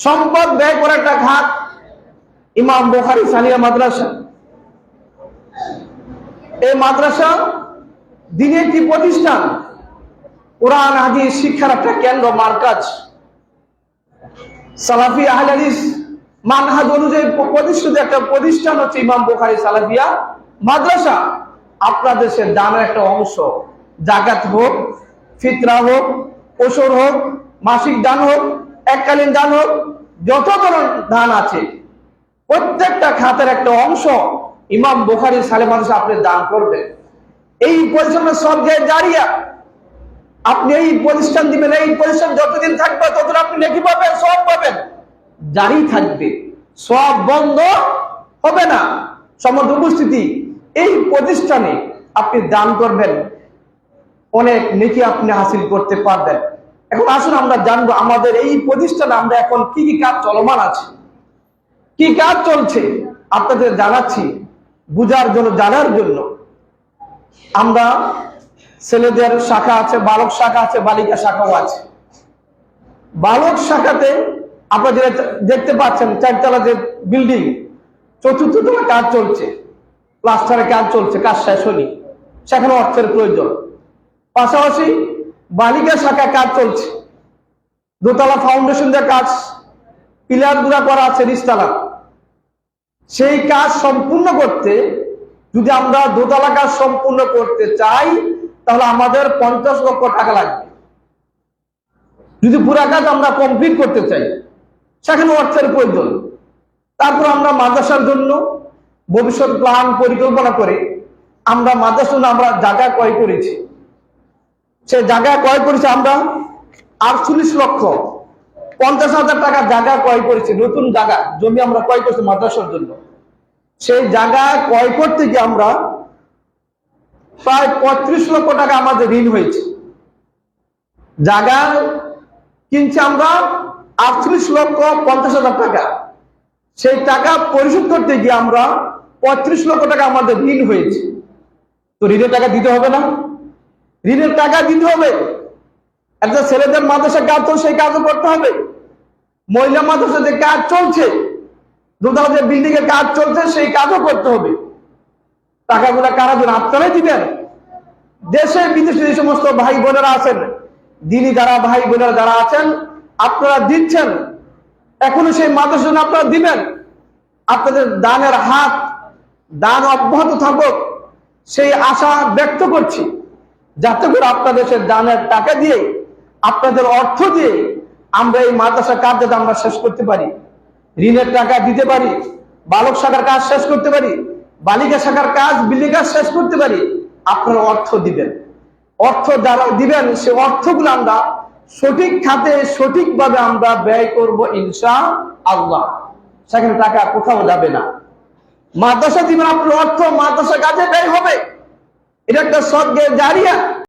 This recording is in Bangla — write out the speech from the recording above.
সম্পদ ব্যয় করে একটা খাত ইমাম বুখারী সানিয়া মাদ্রাসা। এই মাদ্রাসা দিনের একটি প্রতিষ্ঠান, কোরআন হাদিস শিক্ষার একটা কেন্দ্র, মারকাজ। সালাফি আহলে হাদিস মানহাজ অনুযায়ী প্রতিষ্ঠিত একটা প্রতিষ্ঠান হচ্ছে ইমাম বুখারী সালাফিয়া মাদ্রাসা। আপনার দেশের দানের একটা অংশ, যাকাত হোক, ফিতরা হোক, ওসর হোক, মাসিক দান হোক, এককালীন দান হোক, যত ধরনের দান আছে প্রত্যেকটা খাতের একটা অংশ ইমাম বুখারী সালেহ মাদ্রাসা আপনি দান করবেন। এই প্রতিষ্ঠানের সদকায়ে জারিয়া, আপনি এই প্রতিষ্ঠান দিবেন, এই প্রতিষ্ঠান যতদিন থাকবে ততদিন আপনি নেকি পাবেন, সওয়াব পাবেন, জারি থাকবে, সওয়াব বন্ধ হবে না। সমর্থ উপস্থিতি, এই প্রতিষ্ঠানে আপনি দান করবেন, অনেক নেকি আপনি হাসিল করতে পারবেন। এখন আসুন আমরা জানবো আমাদের এই প্রতিষ্ঠানে আমরা এখন কি কি কাজ চলমান আছে, কি কাজ চলছে আপনাদের জানাচ্ছি, বুঝার জন্য, জানার জন্য। আমরা ছেলেদের শাখা আছে, বালক শাখা আছে, বালিকা শাখাও আছে। বালক শাখাতে আপনারা যেটা দেখতে পাচ্ছেন, 4 তলা যে বিল্ডিং, 4র্থ তলা কাজ চলছে, প্লাস্টারের কাজ চলছে, কাজ শেষ হয়নি, সেখানে অর্থের প্রয়োজন। পাশাপাশি বালিকা শাখা কাজ চলছে, 2 তলা ফাউন্ডেশন দিয়ে কাজ, পিলার গুলা করা আছে, নিচতলা। সেই কাজ সম্পূর্ণ করতে, যদি আমরা 2 তলা কাজ সম্পূর্ণ করতে চাই তাহলে আমাদের 50 লক্ষ টাকা লাগবে। যদি পুরা কাজ আমরা কমপ্লিট করতে চাই সেখানে অর্থের প্রয়োজন। তারপর আমরা মাদ্রাসার জন্য ভবিষ্যৎ প্ল্যান পরিকল্পনা করে আমরা মাদ্রাসার জন্য আমরা জায়গা ক্রয় করেছি। সেই জায়গা ক্রয় করেছি আমরা 48,50,000 টাকা জায়গা ক্রয় করেছি, নতুন জায়গা, জমি আমরা ক্রয় করেছি মাদ্রাসার জন্য। সেই জায়গা ক্রয় করতে গিয়ে আমরা প্রায় 35 লক্ষ টাকা আমাদের ঋণ হয়েছে। জায়গা কিনছি আমরা 48,50,000 টাকা, সেই টাকা পরিশোধ করতে গিয়ে আমরা 35 লক্ষ টাকা আমাদের ঋণ হয়েছে। তো ঋণের টাকা দিতে হবে না? ঋণের টাকা দিতে হবে। একটা ছেলেদের মাদ্রাসা কাজ চলছে, সেই কাজও করতে হবে। মহিলা মাদ্রাসা যে কাজ চলছে, 2 তলা যে বিল্ডিং এর কাজ চলছে, সেই কাজও করতে হবে। টাকাগুলা কারা দেন? আপনারাই দিবেন। দেশে বিদেশে যে সমস্ত ভাই বোনেরা আছেন, দিনী যারা ভাই বোনেরা যারা আছেন, আপনারা দিচ্ছেন, এখনো সেই মাদ্রাসার জন্য আপনারা দিবেন। আপনাদের দানের হাত, দান অব্যাহত থাকুক, সেই আশা ব্যক্ত করছি, যাতে করে আপনাদের সেই দানের টাকা দিয়ে, আপনাদের অর্থ দিয়ে আমরা এই মাদ্রাসা কাজ যাতে আমরা শেষ করতে পারি, ঋণের টাকা দিতে পারি, বালক শাখার কাজ শেষ করতে পারি, বালিকা শাখার কাজ, বিল্ডিং কাজ শেষ করতে পারি। আপনারা অর্থ দিবেন। অর্থ যারা দিবেন, সে অর্থগুলো আমরা সঠিক খাতে সঠিকভাবে আমরা ব্যয় করব ইনশাআল্লাহ। সেখানে টাকা কোথাও যাবে না। মাদ্রাসা দিবেন, আপনার অর্থ মাদ্রাসা কাজে ব্যয় হবে। এটা একটা সদকায়ে জারিয়া।